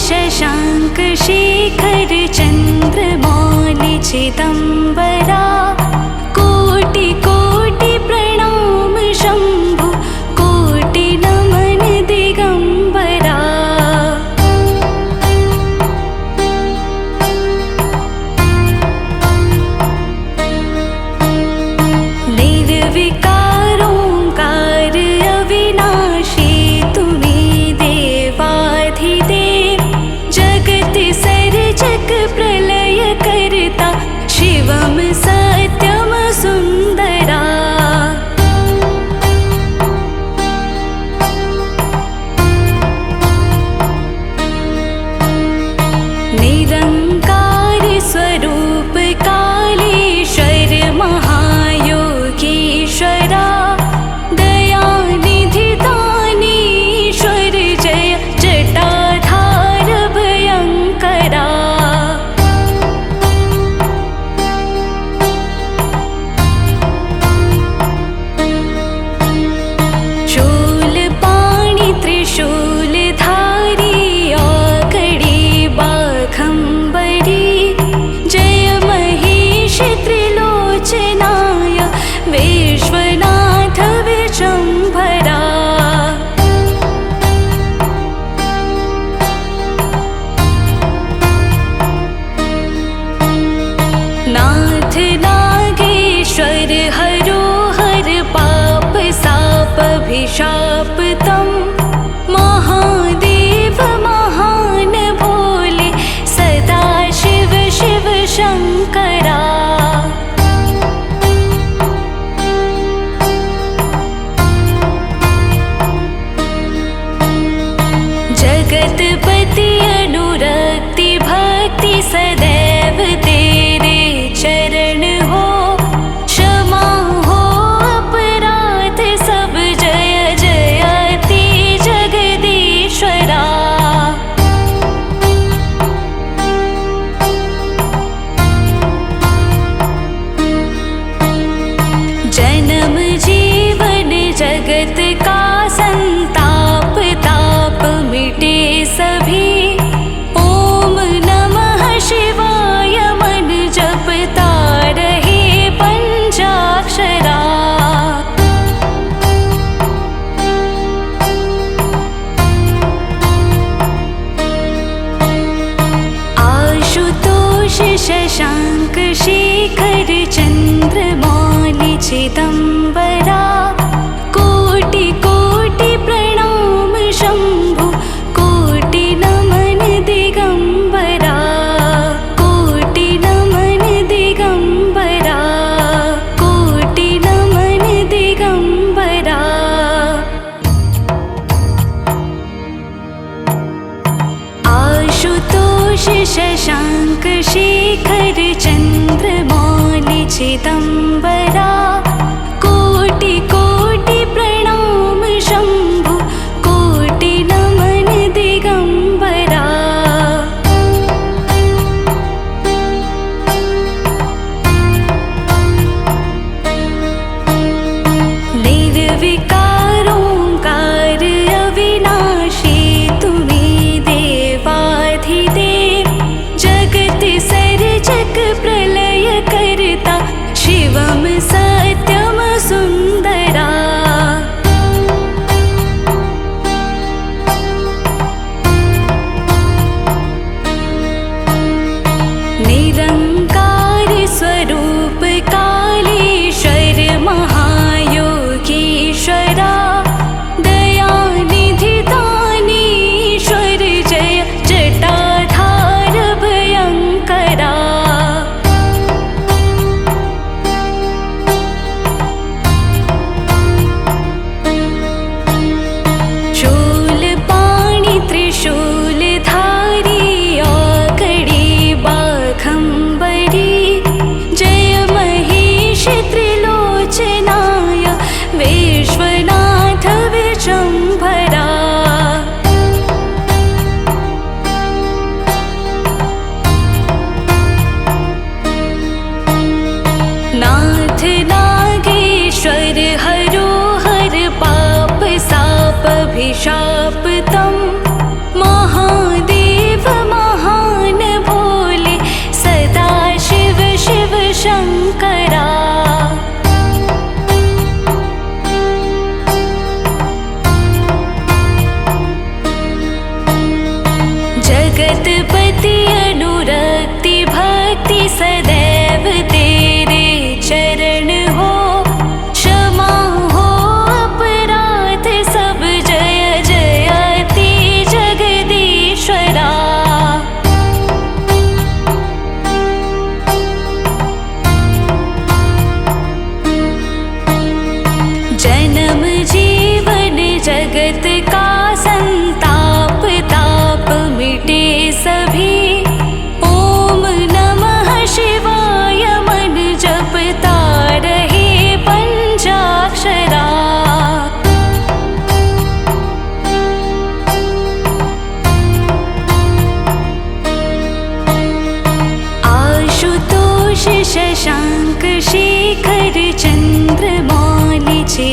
शशांक शेखर चंद्रमौलि चिदंबरा कोटि कोटि प्रणाम शंभु कोटि नमन दिगंबरा। निर्विकार ओंकार अविनाशी तुम्हें देवाधिदेव जगत सर्जक प्रलय करता शिवम सत्यम सुंदरा। निरंकार स्वरूप कालेश्वर महायोगीश्वरा दयानिधि दानीश्वर जय जटाधार भयंकरा। शूलपाणि त्रिशूलधारी औकड़ी बाघंबरी जय महेश त्रिलोचनाय विश्वनाथ विशंभरा। नाथ नागेश्वर हरोहर पाप साप अभिशाप तम महादेव महान भोले सदा शिव शिव शंकरा। जगतपति अनुरक्ति भक्ति सदैव तेरे चरण हो क्षमा हो अपराध सब जय जयति जगदीश्वरा। जन्म जीवन जगत का संताप ताप मिटे सभी ओम नमः शिवाय मन जपता रहे पंचाक्षरा। आशुतोष शशांक शेखर चंद्रमौलि चिदंबरा कोटि कोटि प्रणाम शंभु कोटि नमन दिगंबरा। कोटि नमन दिगंबरा कोटि नमन दिगंबरा। आशुतोष शशांक शेखर चंद्रमौलि चिदंबरा कोटि कोटि प्रणाम शंभु कोटि नमन दिगंबरा। निर्विकार ओंकार अविनाशी तुम्हें देवाधिदेव जगत सर्जक प्रलय करता शिवम सत्यम सुंदरा। निरंकार स्वरूप कालेश्वर महायोगीश्वरा दयानिधि दानीश्वर जय जटाधार भयंकरा। शूलपाणि त्रिशूलधारी औकड़ी बाघंबरी जय महेश त्रिलोचनाय विश्वनाथ विशंभरा। नाथ नागेश्वर हरोहर पाप साप अभिशाप तम महादेव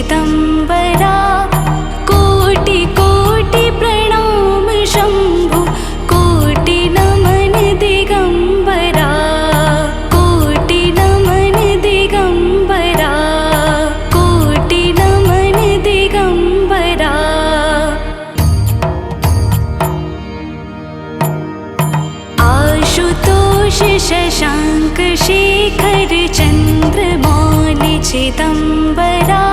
चिदम्बरा कोटि कोटि प्रणाम शम्भु कोटि नमन दिगम्बरा कोटि नमन दिगम्बरा कोटि नमन दिगम्बरा। आशुतोष शशाङ्क शेखर चन्द्रमौलि चिदम्बरा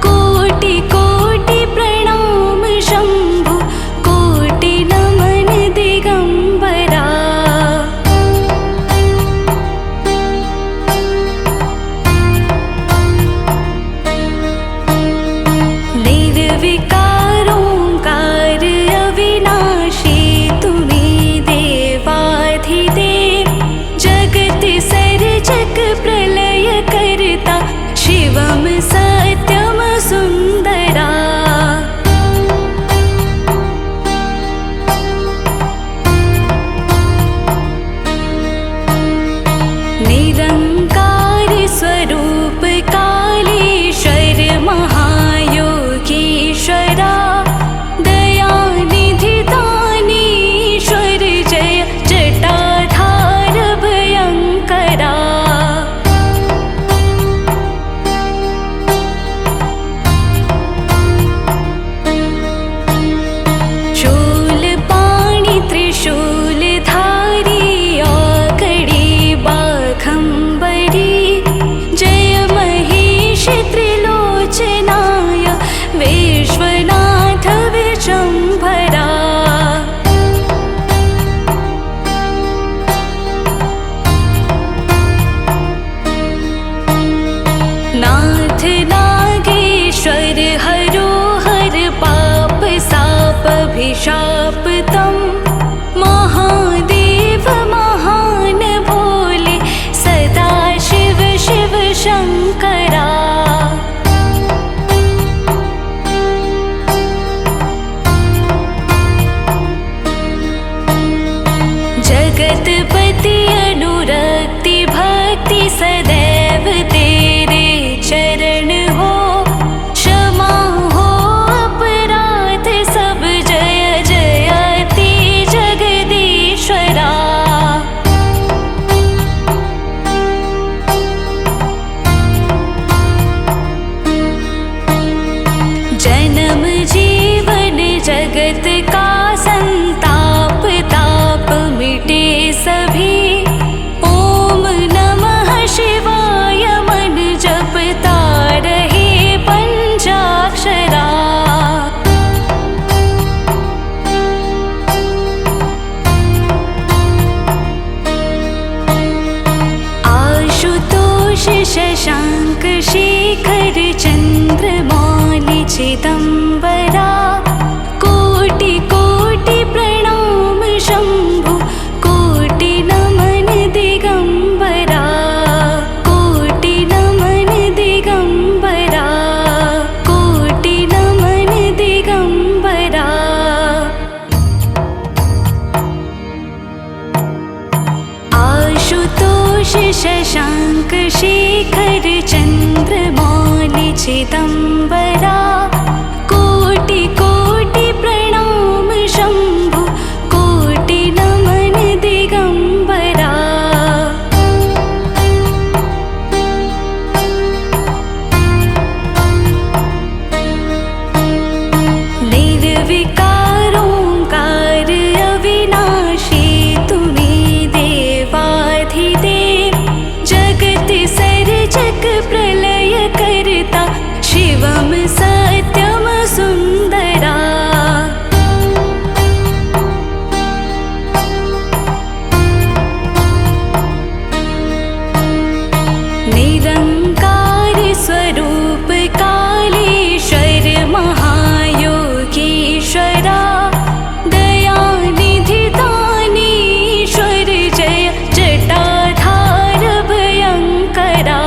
कोटि कोटि प्रणाम शम्भु कोटि नमन दिगम्बरा। निर्विकारोङ्कार अविनाशी तुम्ही देवाधिदेव जगत सर्जक प्रलय करता शिवम सत्यम सुन्दरा। निरङ्कार स्वरूप कालेश्वर महायोगीश्वरा दयानिधि दानीश्वर जय जटाधार भयङ्करा। शूलपाणि त्रिशूलधारी आकड़ी बाघम्बरी जय महेश त्रिलोचनाय विश्वनाथ विशम्भरा। नाथ नागेश्वर हरो हर पाप साप अभिशाप तम महादेव महान भोले सदा शिव शिव शङ्करा। जगतपति अनुरक्ति भक्ति सदैव तेरे चरण हो क्षमा हो अपराध सब जय जयति जगदीश्वरा। जन्म जीवन जगत का संताप ताप मिटे सभी ओम नमः शिवाय मन जपता रहे पंचाक्षरा। आशुतोष शशाङ्क शेखर चन्द्रमौलि चिदम्बरा कोटि कोटि प्रणाम शम्भु कोटि नमन दिगम्बरा कोटि नमन दिगम्बरा कोटि नमन दिगम्बरा। आशुतोष शशाङ्क शेखर चन्द्रमौलि चिदम्बरा कोटि कोटि प्रणाम शम्भु कोटि नमन दिगम्बरा। निर्विकारोङ्कार अविनाशी तुम्ही देवाधिदेव जगत सर्जक प्रलय करता शिवम सत्यम सुन्दरा। निरङ्कार स्वरूप कालेश्वर महायोगीश्वरा दयानिधि दानीश्वर जय जटाधार भयङ्करा।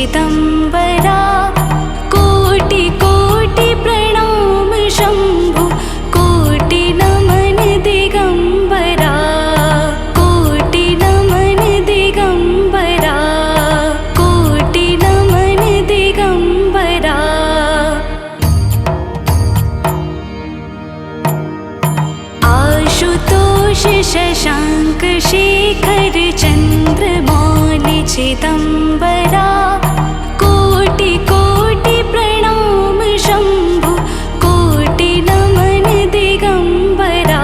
चिदम्बरा कोटि कोटि प्रणाम शम्भु कोटि नमन दिगम्बरा कोटि नमन दिगम्बरा कोटि नमन दिगम्बरा। आशुतोष शशांक शेखर चन्द्रमौलि चिदम्बरा कोटि कोटि प्रणाम शम्भु कोटि नमन दिगम्बरा।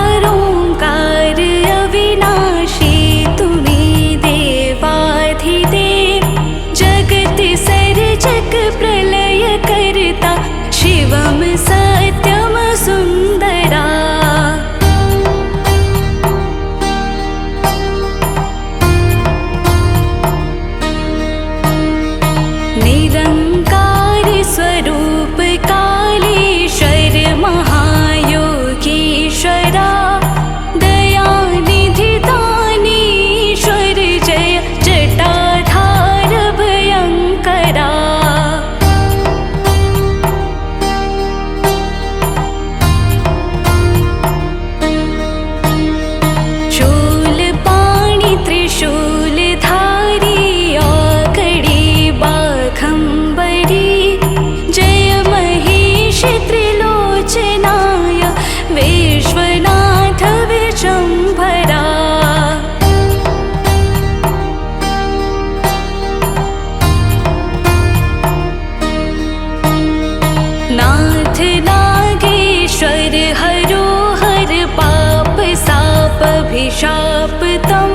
निर्विकारोंकार अविनाशी तुम्ही देवाधिदेव जगत सर्जक प्रलय करता शिवम सत्यम सुंदरा। निरंकार स्वरूप कालेश्वर महायोगीश्वरा दयानिधि दानीश्वर जय जटाधार भयंकरा। शूलपाणि त्रिशूलधारी औकड़ी बाघंबरी जय महेश त्रिलोचनाय विश्वनाथ विशंभरा। नाथ नागेश्वर हरो हर पाप साप अभिशाप तम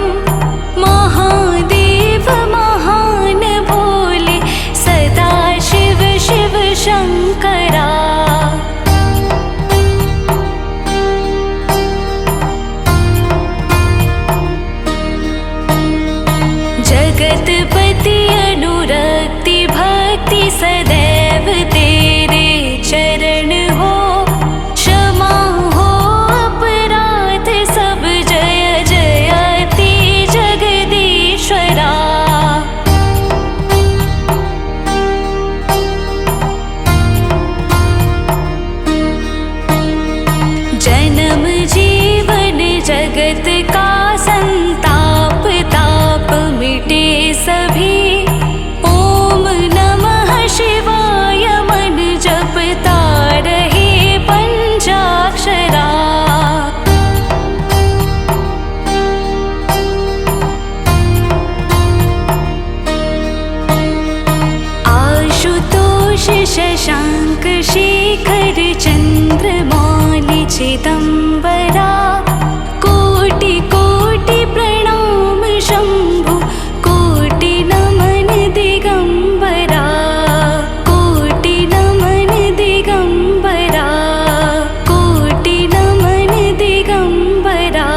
महादेव महान भोले सदा शिव शिव शंकरा। जगतपति अनुरक्ति भक्ति सदैव तेरे चरण हो क्षमा हो अपराध सब जय जयति जगदीश्वरा। जन्म जीवन जगत का संताप ताप मिटे सभी ओम नमः शिवाय मन जपता रहे पंचाक्षरा। आशुतोष शशांक शेखर चन्द्रमौलि चिदम्बरा कोटि कोटि प्रणाम शम्भु कोटि नमन दिगम्बरा कोटि नमन दिगम्बरा कोटि नमन दिगम्बरा।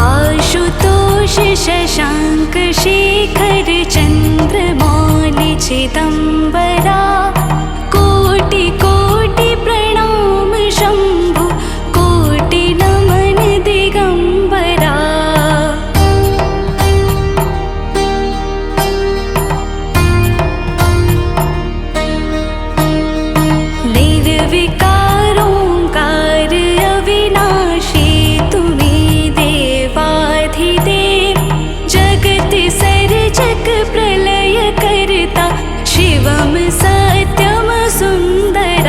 आशुतोष शशांक शेखर चन्द्रमौलि चिदम्बरा कोटि कोटि प्रणाम शम्भु कोटि नमन दिगम्बरा। निर्विकारोंकार अविनाशी तुम्ही देवाधिदेव जगत सर्जक प्रलय करता शिवम सत्यम सुंदरा।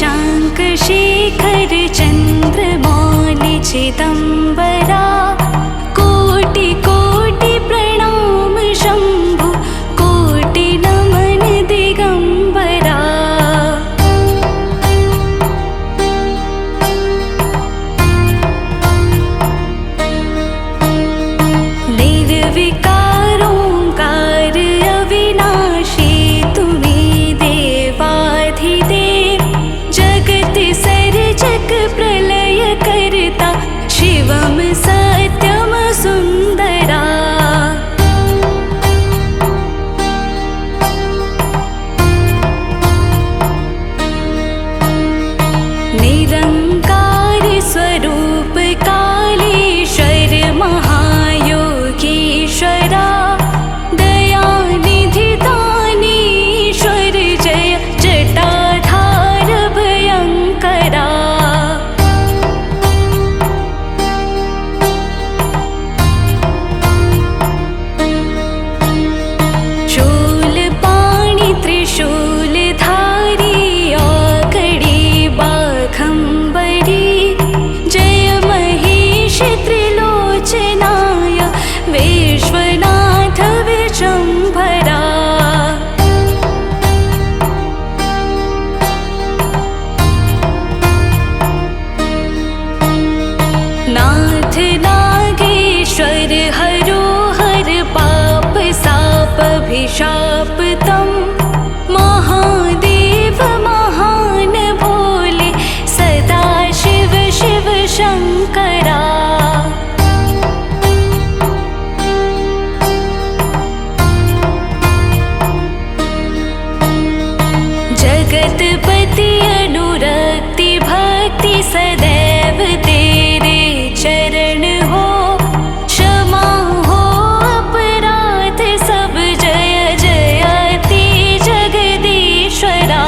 शशाङ्क शेखर चन्द्रमौलि चिदम्बरा कोटि कोटि प्रणाम शम्भु कोटि नमन दिगम्बरा निर्विकारोऽङ्कार अविनाशी तुम्हें देवाधिदेव जगत सर्जक प्रलय करता शिवम सत्यम सुन्दरा निरंकार स्वरूप कालेश्वर महायोगीश्वरा दयानिधि दानीश्वर जय जटाधार भयंकरा शूलपाणि त्रिशूलधारी आकड़ी बाघंबरी जय महेश त्रिलोचनाय विश्वनाथ विशंभरा नाथ नागेश्वर हरो हर पाप साप अभिशाप तम महादेव महान भोले सदा शिव शिव शंकरा जगतपति अनुरक्ति भक्ति सदैव तेरे चरण हो क्षमा हो अपराध सब जय जयति जगदीश्वरा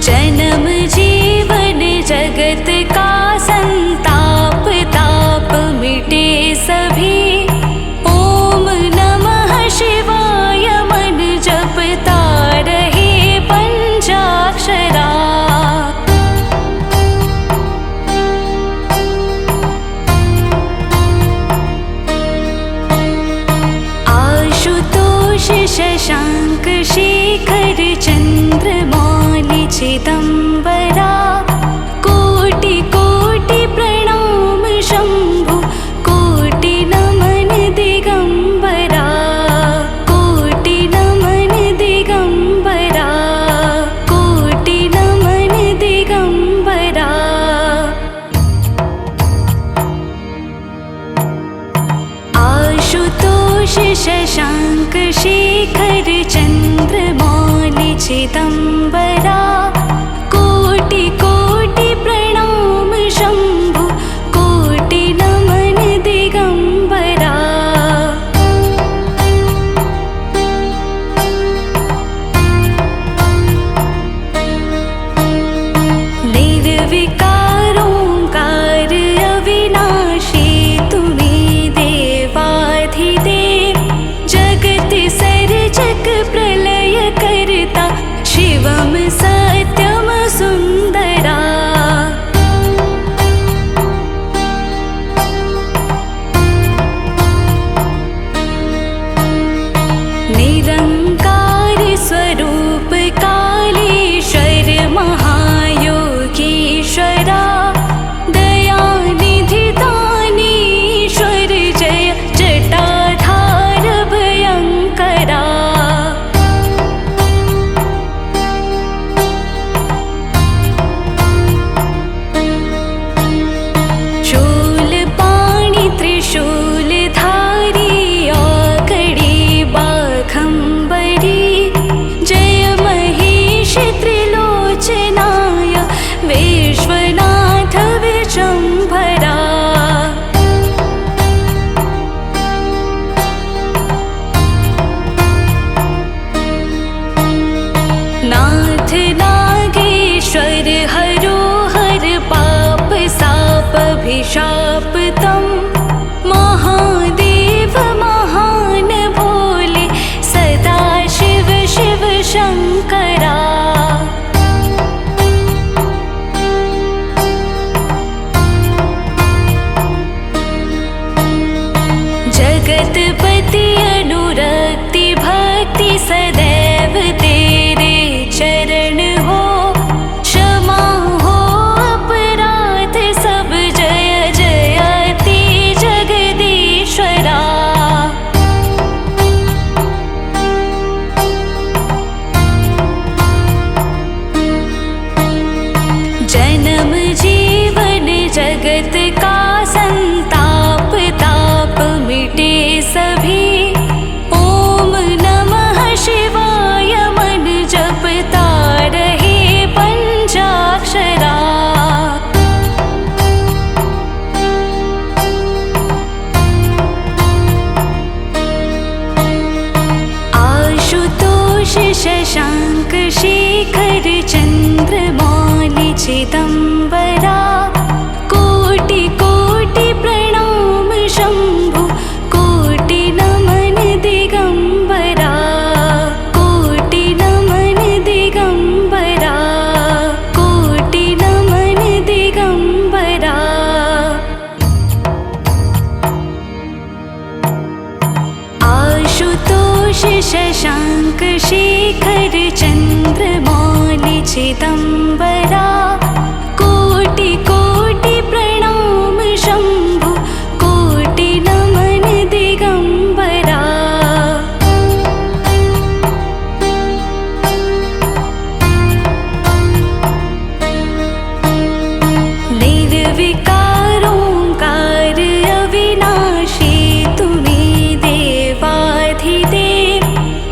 जन्म जीवन जगत का संताप ताप मिटे सभी ओम नमः शिवाय मन जपता रहे पंचाक्षरा आशुतोष शशांक शेखर चन्द्रमौलि चिदम्बरा कोटि कोटि प्रणाम शम्भु कोटि नमन दिगम्बरा कोटि नमन दिगम्बरा कोटि नमन दिगम्बरा आशुतोष शशांक शेखर चन्द्रमौलि चिदम्बरा कोटि कोटि प्रणाम शम्भु कोटि नमन दिगम्बरा निर्विकारोऽङ्कार अविनाशी तुम्हें देवाधिदेव जगत सर्जक प्रलय करता शिवम स जगतपति अनुरक्ति भक्ति सदैव तेरे चरण हो। क्षमा हो अपराध सब जय जयति जगदीश्वरा। जन्म जीवन जगत का संताप ताप मिटे सभी। ओम नमः शिवाय मन जपता रहे पंचाक्षरा। आशुतोष शशांक शेखर चंद्रमौलि चिदंबरा। कोटि कोटि प्रणाम शंभु कोटि नमन दिगंबरा। कोटि नमन दिगंबरा। कोटि नमन दिगंबरा। आशुतोष शशांक शेखर चंद्रमौलि चिदंबरा। कोटि कोटि प्रणाम शंभु कोटि नमन दिगंबरा। निर्विकार ओंकार अविनाशी तुम्हें देवाधिदेव।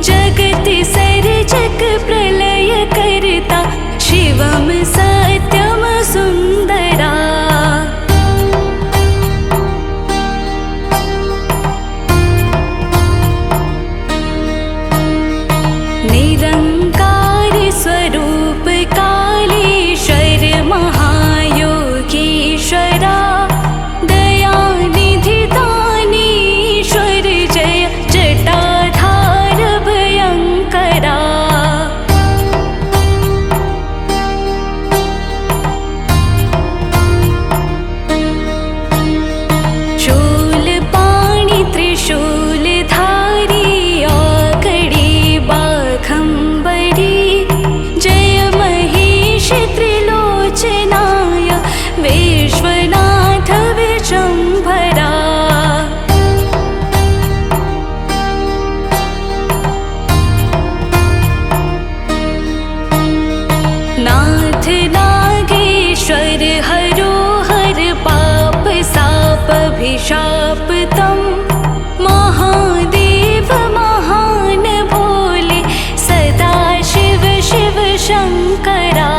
जगत सर्जक प्रलय करता शिवम सत्यम सुंदरा। निरंकार स्वरूप कालेश्वर महायोगीश्वरा। दयानिधि दानीश्वर जय जटाधार भयंकरा। शूलपाणि त्रिशूलधारी औकड़ी बाघंबरी। जय महेश त्रिलोचनाय विश्वनाथ विशंभरा। नाथ नागेश्वर हरो हर पाप साप अभिशाप तम। महादेव महान भोले सदा शिव शिव शंकरा।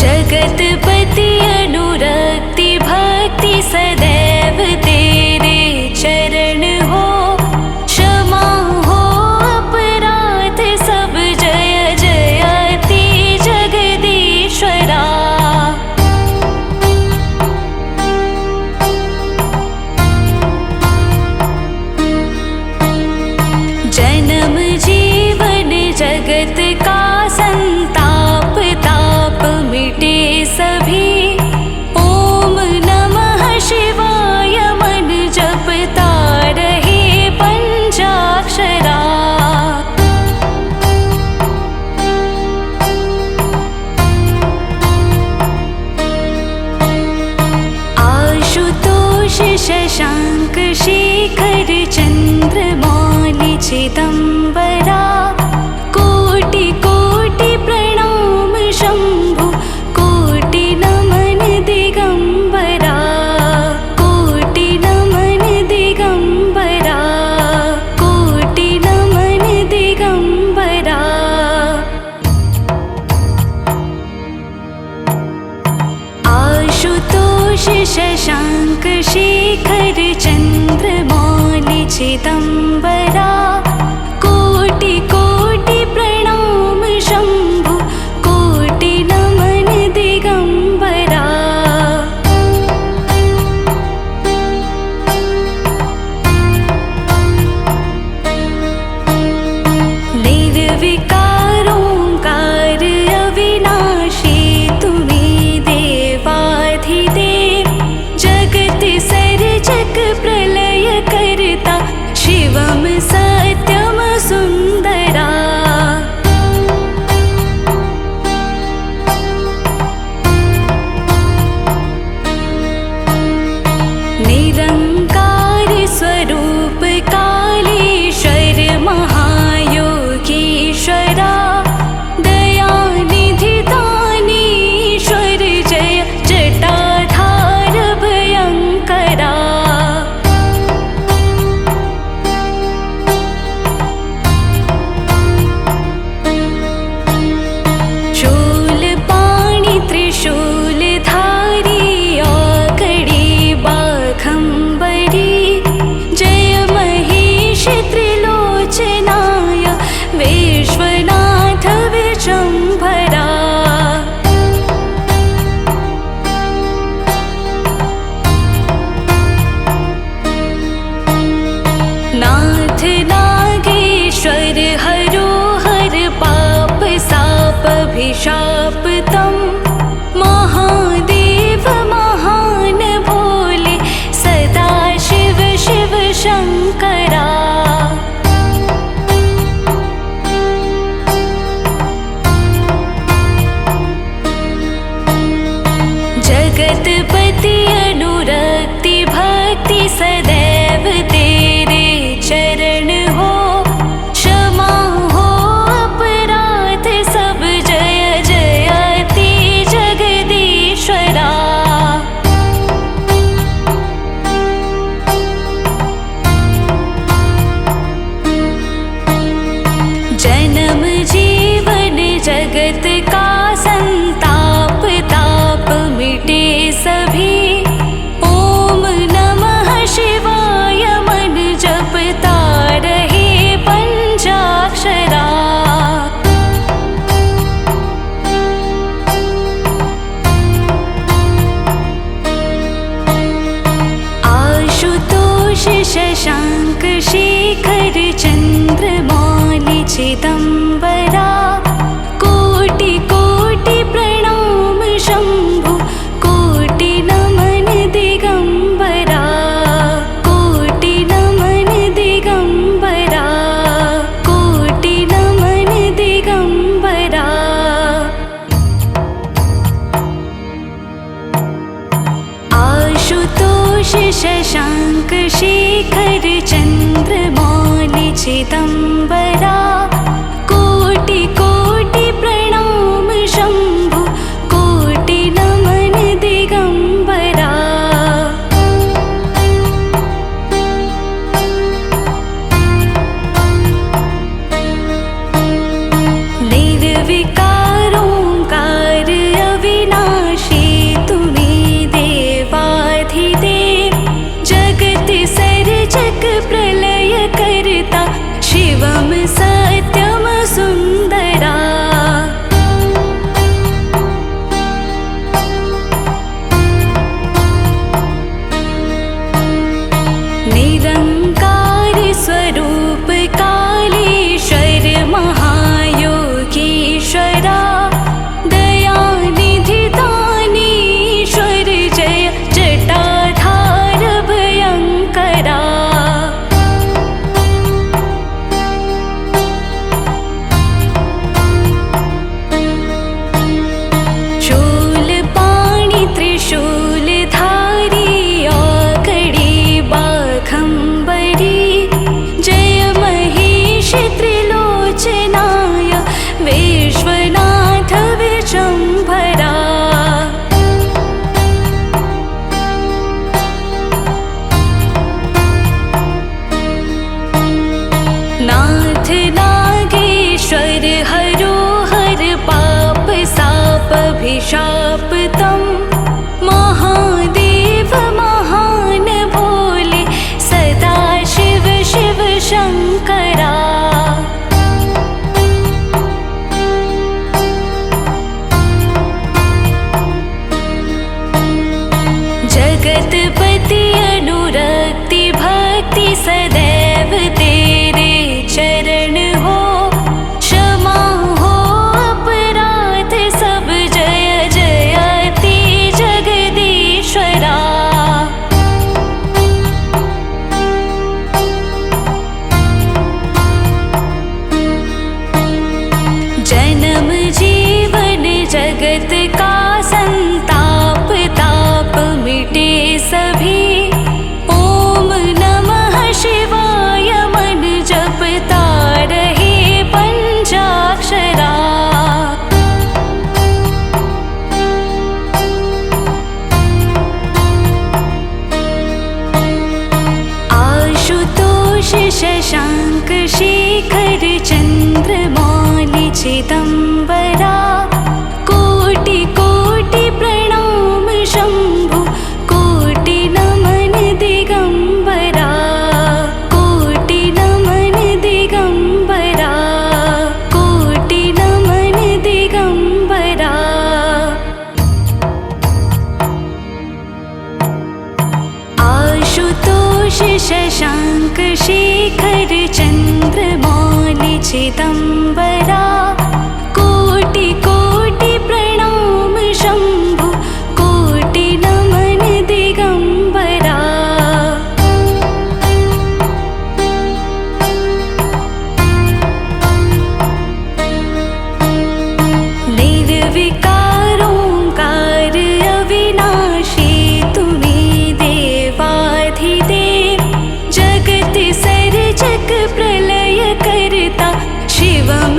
जगतपति अनुरक्ति भक्ति सदैव तेरे चरण हो। क्षमा हो अपराध सब जय जयति जगदीश्वरा। जन्म जीवन जगत का संताप ताप मिटे सभी। ओम नमः शिवाय मन जपता रहे पंचाक्षरा। आशुतोष शशांक शेखर चंद्रमौलि चिदंबरा। कोटि कोटि प्रणाम शंभु कोटि नमन दिगंबरा। कोटि नमन दिगंबरा। कोटि नमन दिगंबरा। आशुतोष शशांक शेखर चंद्रमौलि चिदंबरा। कोटि कोटि प्रणाम शंभु कोटि नमन दिगंबरा। निर्विकार ओंकार अविनाशी शशाङ्क शेखर चन्द्रमौलि चिदम्बरा कोटि कोटि प्रणाम शम्भु कोटि नमन दिगम्बरा कोटि नमन दिगम्बरा कोटि नमन दिगम्बरा। आशुतोष शशाङ्क शेखर चन्द्रमौलि चिदम्बरा कोटि कोटि प्रणाम शम्भु कोटि नमन दिगम्बरा। निर्विकारोङ्कार अविनाशी तुम्ही देवाधिदेव जगत सर्जक प्रलय करता शिवम सत्यम सुन्दरा। निरङ्कार स्वरूप कालेश्वर महायोगीश्वरा दयानिधि दानीश्वर जय जटाधार भयङ्करा। शूलपाणि त्रिशूलधारी औकड़ी बाघम्बरी जय महेश त्रिलोचनाय विश्वनाथ विशम्भरा। नाथ नागेश्वर हरो हर पाप साप अभिशाप तम महादेव महान भोले सदा शिव शिव शङ्करा। जगतपति अनुरक्ति भक्ति सदैव तेरे चरण हो क्षमा हो अपराध सब जय जयति जगदीश्वरा। जन्म जीवन जगत का संताप ताप मिटे सभी ओम नमः शिवाय मन जपता रहे पंचाक्षरा। आशुतोष शशाङ्क शेखर चन्द्रमौलि चिदम्बरा कोटि कोटि प्रणाम शम्भु कोटि नमन दिगम्बरा कोटि नमन दिगम्बरा कोटि नमन दिगम्बरा। आशुतोष शशाङ्क शेखर चन्द्रमौलि चिदम्बरा कोटि कोटि प्रणाम शम्भु कोटि नमन दिगम्बरा। निर्विकारोङ्कार अविनाशी तुम्ही देवाधिदेव जगत सर्जक प्रलय करता शिवम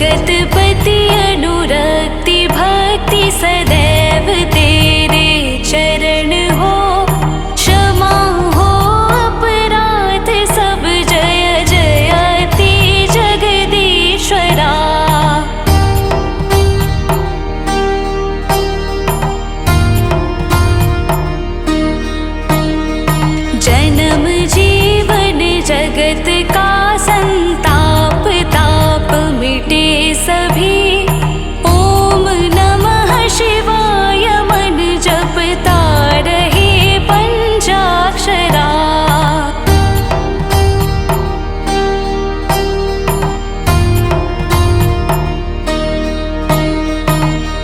जगतपति अनुरक्ति भक्ति सदैव तेरे चरण हो। क्षमा हो अपराध सब जय जयति जगदीश्वरा। जन्म जीवन जगत का संताप ताप मिटे सभी। ओम नमः शिवाय मन जपता रहे पंचाक्षरा।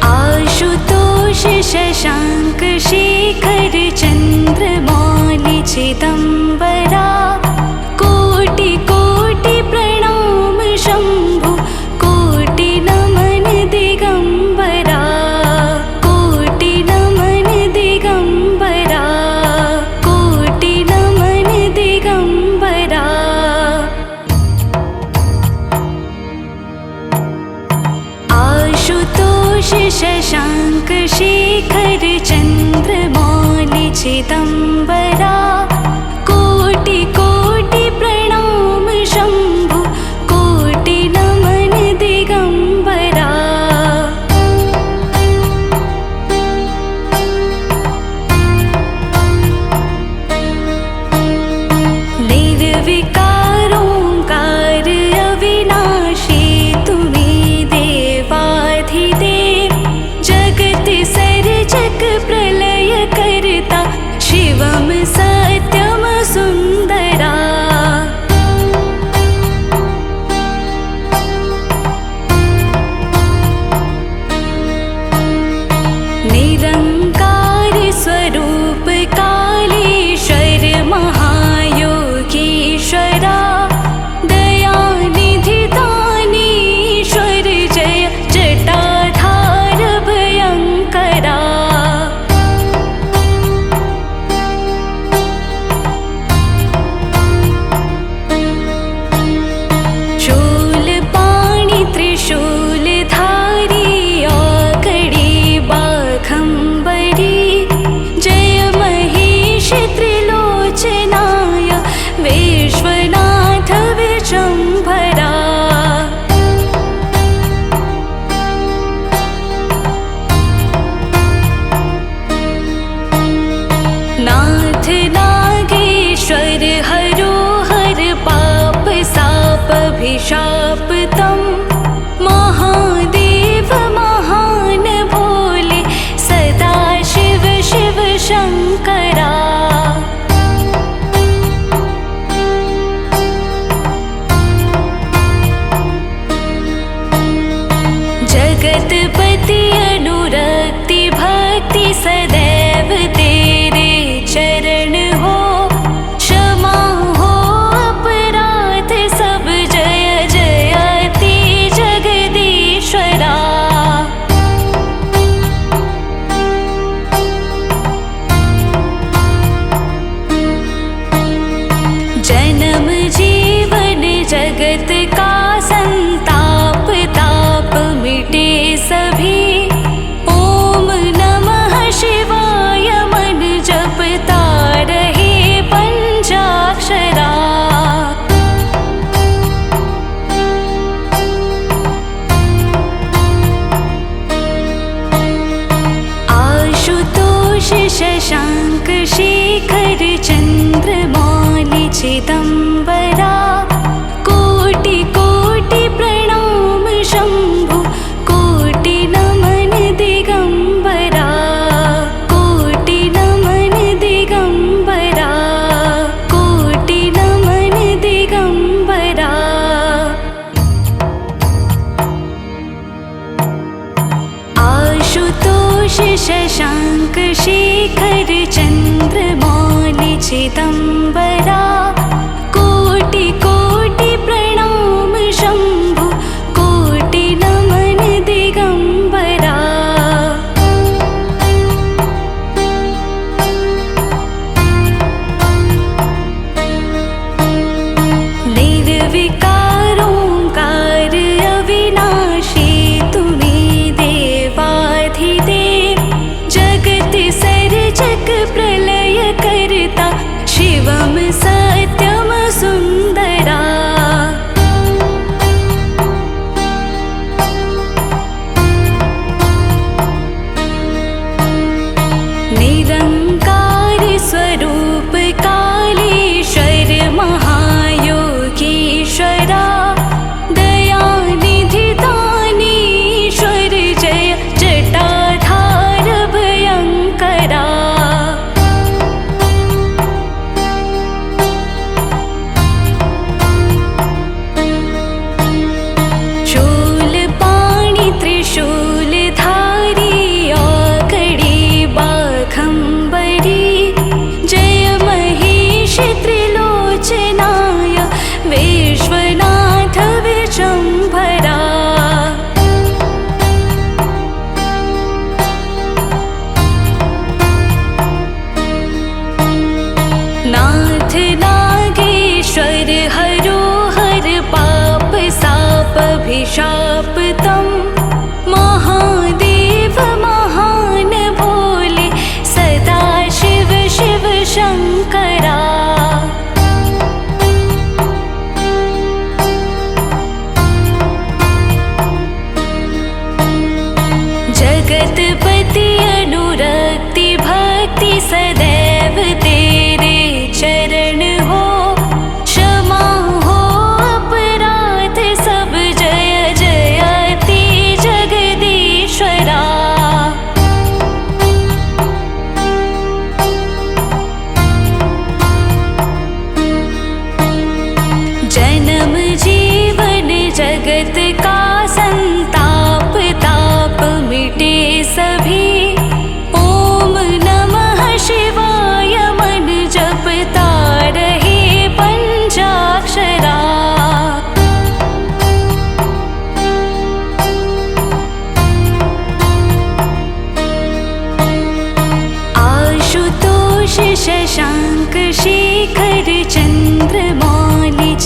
आशुतोष शशांक शेखर चंद्रमौलि चिदंबरा। कोटि कोटि प्रणाम शंभु कोटि नमन दिगंबरा। कोटि नमन दिगंबरा। कोटि नमन दिगंबरा। आशुतोष शशांक शेखर चंद्रमौलि चिदंबरा। कोटि कोटि प्रणाम शंभु कोटि नमन दिगंबरा। निर्विकार ओंकार अविनाशी तुम्हें देवाधिदेव। जगत सर्जक प्रलय करता शिवम सत्यम सुंदरा। निरंकार स्वरूप कालेश्वर महायोगीश्वरा। दयानिधि दानीश्वर जय जटाधार भयंकरा। शूलपाणि त्रिशूलधारी औकड़ी बाघंबरी। जय महेश त्रिलोचनाय विश्वनाथ विशंभरा। नाथ नागेश्वर हरो हर पाप साप अभिशाप तम। महादेव महान भोले सदा शिव शिव शंकरा। जगतपति अनुरक्ति भक्ति सदैव तेरे चरण हो। क्षमा हो अपराध सब जय जयति जगदीश्वरा। जन्म जीवन जगत का संताप ताप मिटे सभी। ओम नमः शिवाय मन जपता रहे पंचाक्षरा। आशुतोष शशांक शेखर चंद्रमौलि चिदंबरा। कोटि कोटि प्रणाम शंभु कोटि नमन दिगंबरा। कोटि नमन दिगंबरा। कोटि नमन दिगंबरा। आशुतोष शशांक शेखर चंद्रमौलि चिदंबरा। कोटि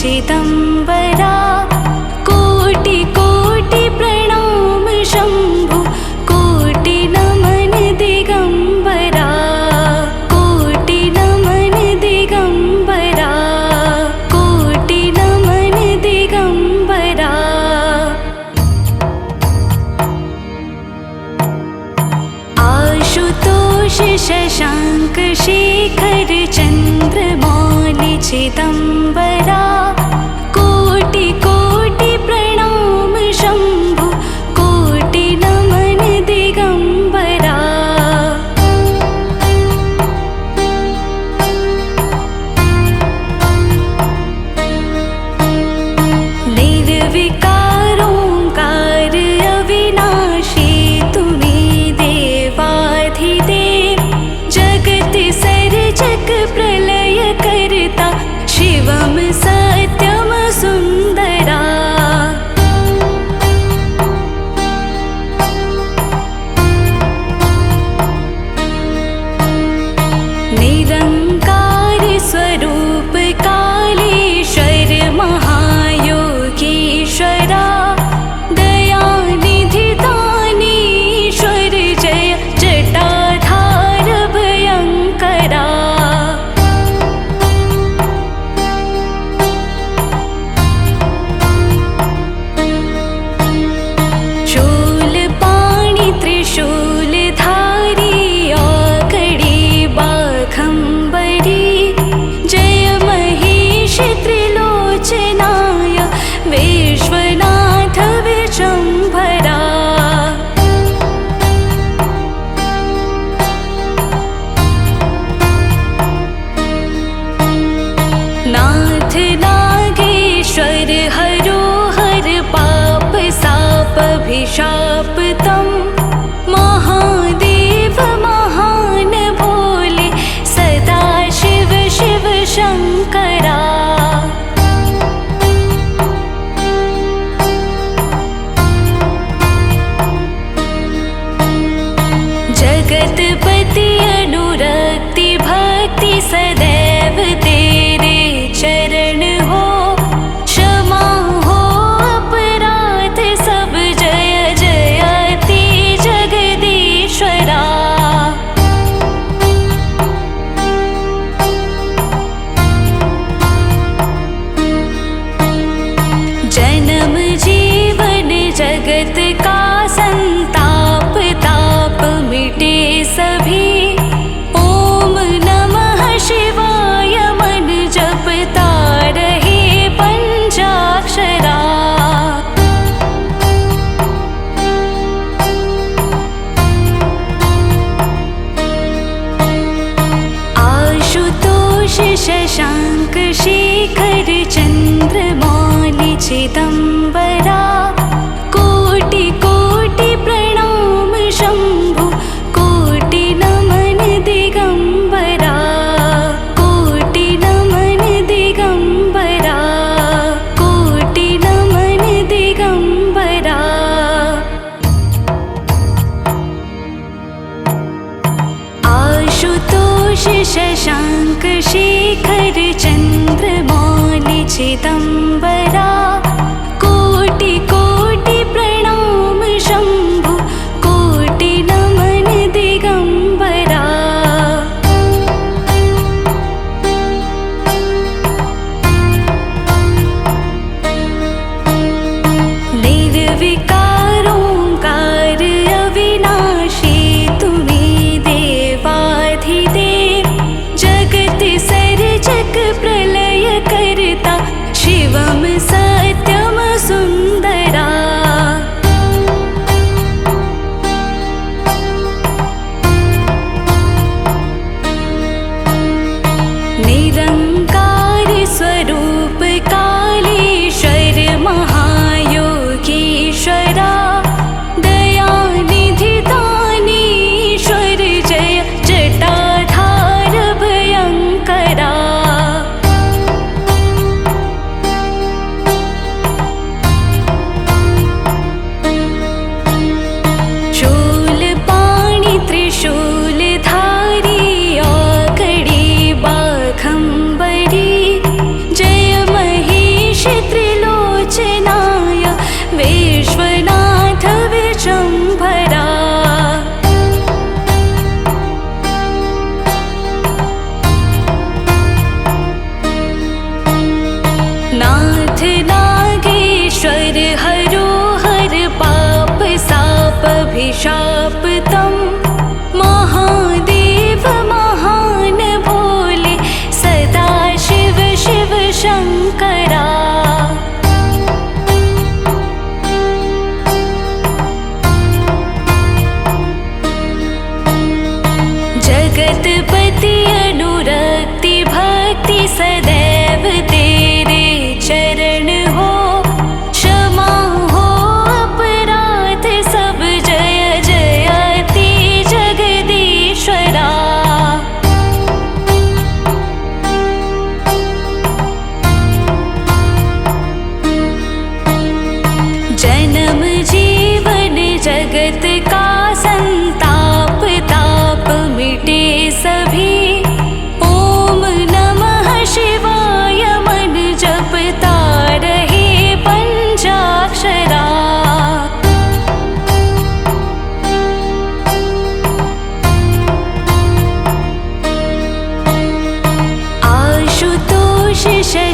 चिदम्बरा कोटि कोटि प्रणाम शम्भु कोटि नमन दिगम्बरा कोटि नमन दिगम्बरा कोटि नमन दिगम्बरा आशुतोष शशाङ्क शेखर चन्द्रमौलि चिदम्बरा कोटि कोटि प्रणाम शम्भु कोटि नमन दिगम्बरा निर्विकारोङ्कार अविनाशी तुम्ही देवाधिदेव जगत सर्जक प्रलय करता शिवम सत्यम सुन्दरा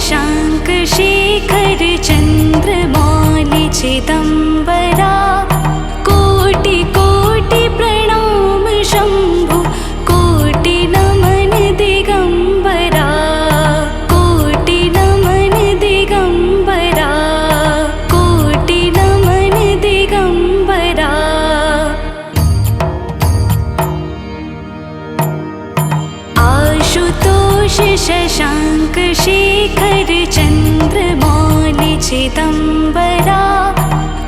शशाङ्क शेखर चन्द्रमौलि चिदम्बरा कोटि कोटि प्रणाम शम्भु कोटि नमन दिगम्बरा कोटि नमन दिगम्बरा कोटि नमन दिगम्बरा। आशुतोष शशाङ्क शेखर चन्द्रमौलि चिदम्बरा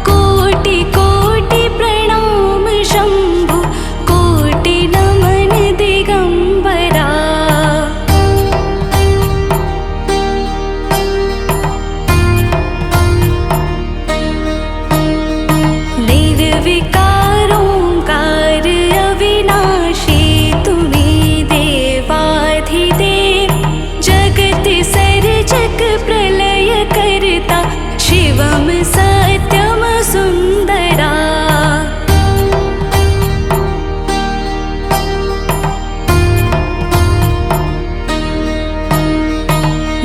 कोटि कोटि प्रणाम शम्भु कोटि नमन दिगम्बरा। निर्विकारोङ्कार अविनाशी तुम्ही देवाधिदेव जगत सर्जक प्रलय करता शिवम सत्यम सुन्दरा।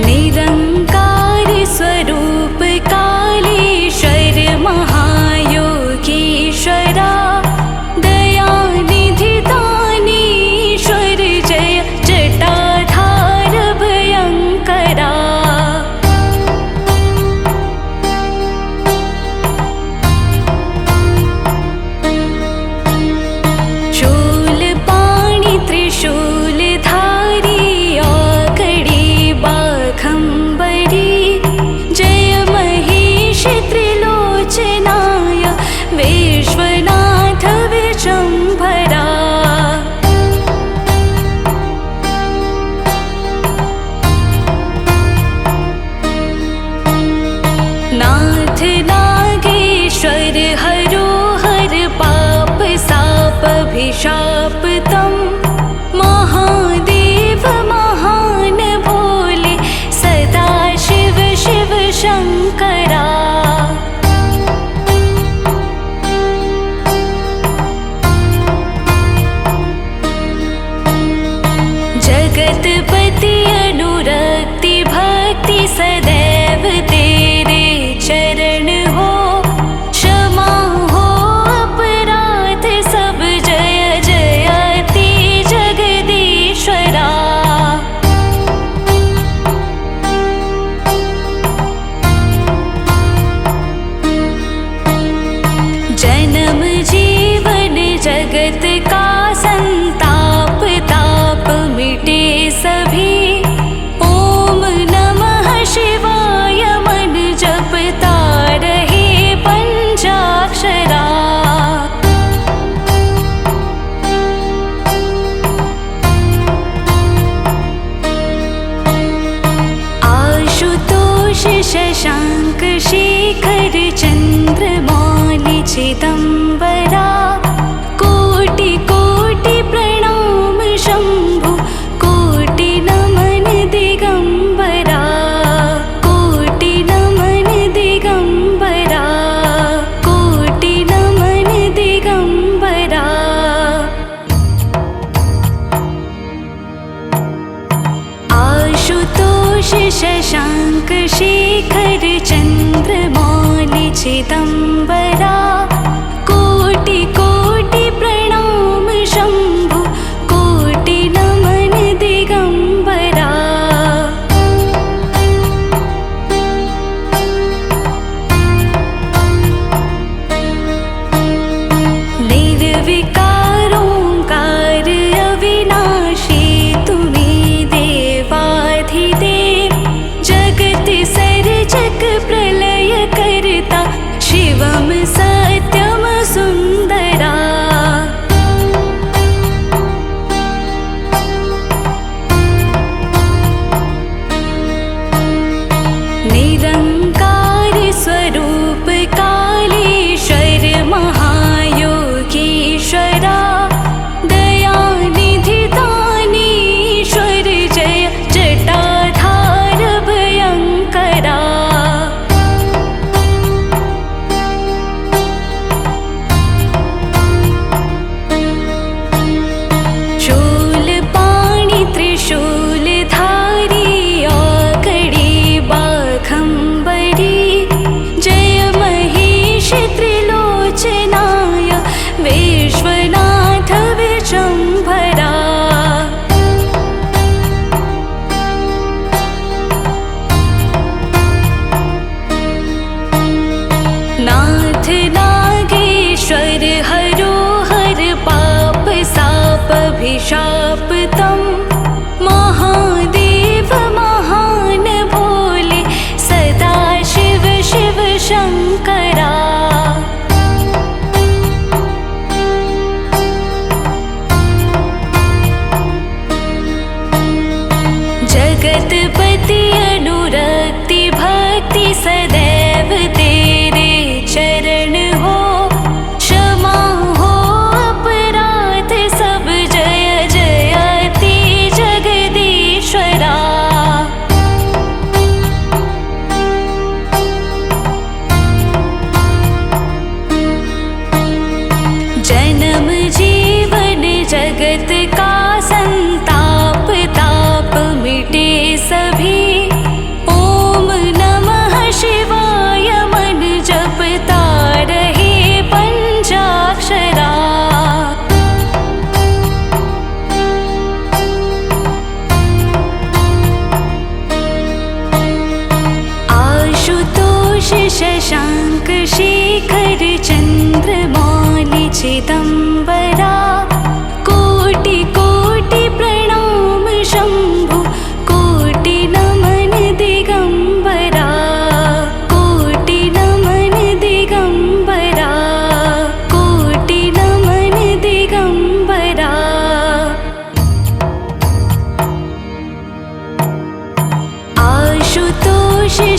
निरङ्कार स्वरूप कालेश्वर महायोगीश्वरा दयानिधि दानीश्वर जय जटाधार भयङ्करा। शूलपाणि त्रिशूलधारी आकड़ी बाघम्बरी जय महेश त्रिलोचनाय विश्वनाथ विशम्भरा। नाथ नागेश्वर हरो हर पाप साप अभिशाप तम महादेव महान भोले सदा शिव शिव शङ्करा। जगतपति अनुरक्ति भक्ति सदैव तेरे चरण हो क्षमा हो अपराध सब जय जयति जगदीश्वरा। जन्म जीवन जगत का संताप ताप मिटे सभी ओम नमः शिवाय मन जपता रहे पंचाक्षरा। आशुतोष शशाङ्क शेखर चन्द्रमौलि चिदम्बरा कोटि कोटि प्रणाम शम्भु कोटि नमन दिगम्बरा कोटि नमन दिगम्बरा कोटि नमन दिगम्बरा। आशुतोष शशाङ्क शेखर चन्द्रमौलि चिदम्बरा कोटि कोटि प्रणाम शम्भु कोटि नमन दिगम्बरा। निर्विकारोङ्कार अविनाशी तुम्ही देवाधिदेव जगत सर्जक प्रलय करता शिवम सत्यम सुन्दरा।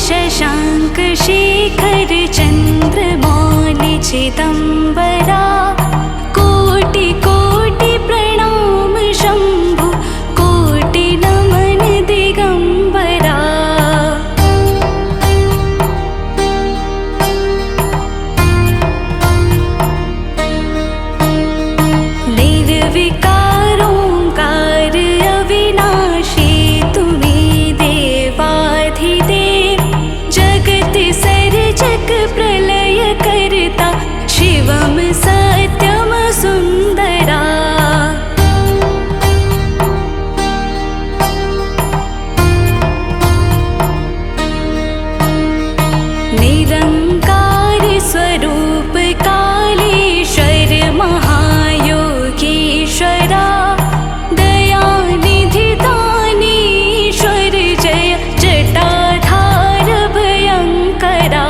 शशाङ्क शेखर चन्द्रमौलि चिदम्बरा कोटि कोटि प्रणाम शम्भु कोटि नमन दिगम्बरा निर्विकारोऽङ्कार अविनाशी तुम्हें देवाधिदेव जगत सर्जक प्रलय करता शिवम सत्यम सुन्दरा निरंकार स्वरूप कालेश्वर महायोगीश्वरा दयानिधि दानीश्वर जय जटाधार भयंकरा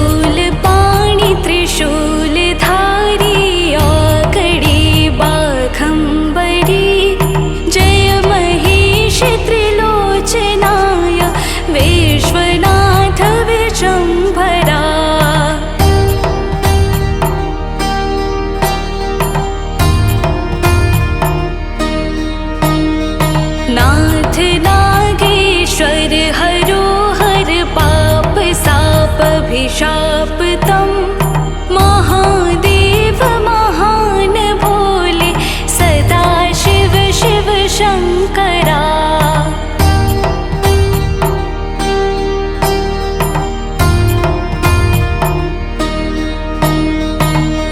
शूलपाणि त्रिशूलधारी औकड़ी बाघंबरी जय महेश त्रिलोचनाय विश्वनाथ विशंभरा नाथ नागेश्वर हरो हर पाप साप अभिशाप तम महादेव महान भोले सदा शिव शिव शंकरा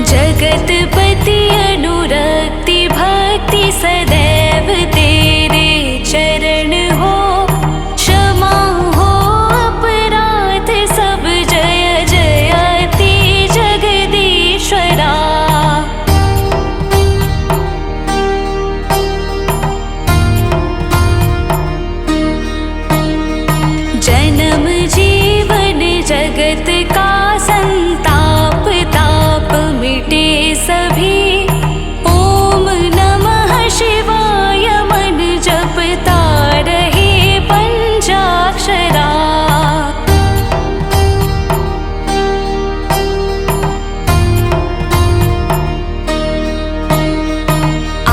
जगतपति अनुरक्ति भक्ति सदैव तेरे चरण हो क्षमा हो अपराध सब जय जयति जगदीश्वरा जन्म जीवन जगत का संताप ताप मिटे सभी ओम नमः शिवाय मन जपता रहे पंचाक्षरा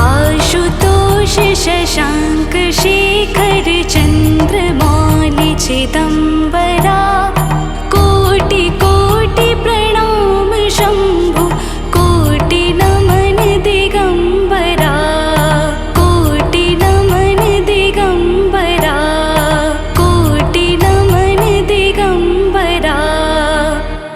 आशुतोष शशांक शेखर